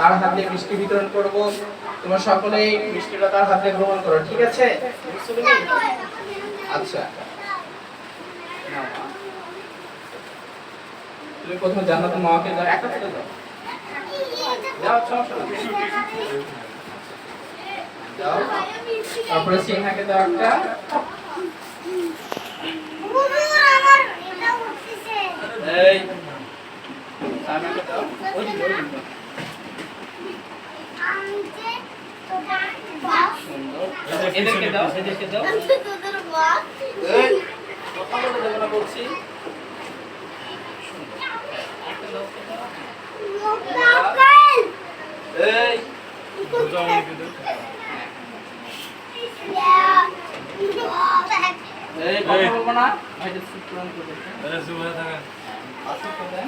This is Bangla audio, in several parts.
তার হাতে মিষ্টি বিতরণ করব। তোমরা সকলেই মিষ্টিটা তার হাতে গ্রহণ করো, ঠিক আছে? আচ্ছা, নাও মা। তুমি প্রথমে জান্নাতুল মাকে দাও, একটা করে দাও। দাও, সমস্যা নেই। দাও। তারপরে সিংহাকে দাও একটা। এই সামিয়াকে দাও। ওই যে এদেরকে দাও, এদেরকে দাও। এই কথা বলে দেবো না বলছি। এই এই কথা বলবো না। ভাইটা সুপ্রান করে দেন। আরে সুবহান থাকা। আসো তো দেন।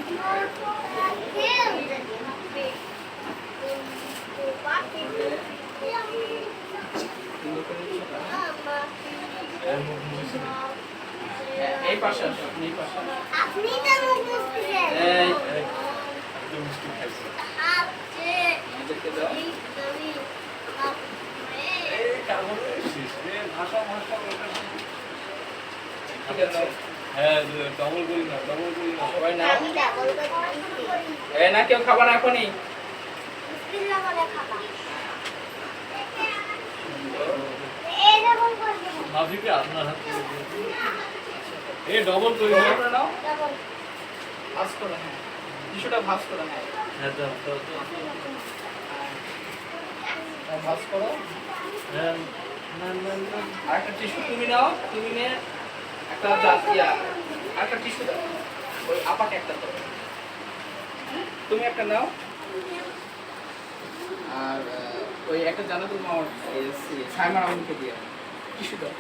এই পাশে আসো, এই পাশে। আপনি তো মুখ মুছছেন। এই একদম মিষ্টি খাইছো। আপনি এদেরকে দাও। এই কাগজ শেষ রে, ভাষা ওটা। ঠিক আছে। হ্যাঁ, ডবল করি না। সবাই নাও। আমি ডাবল করি। এই না, কেউ খাবার এখনই। বিসমিল্লাহ বলে খাবা। এই ডাবল করবে। মাফিকে আপনার হাতে এই ডবল করি নাও। ডাবল ভাঁজ করো। হ্যাঁ, টিস্যুটা ভাঁজ করো। হ্যাঁ দাও। ভাঁজ করো। হ্যাঁ, না। আরেকটা টিস্যু তুমি নাও। তুমি নিয়ে একটা জাতিয়া আরেকটা টিস্যু দাও। ওই আপাকে একটা দাও। তুমি একটা নাও। আর ওই একটা জানাতুল মার সাইমার আমাকে দিয়ে টিস্যু দাও।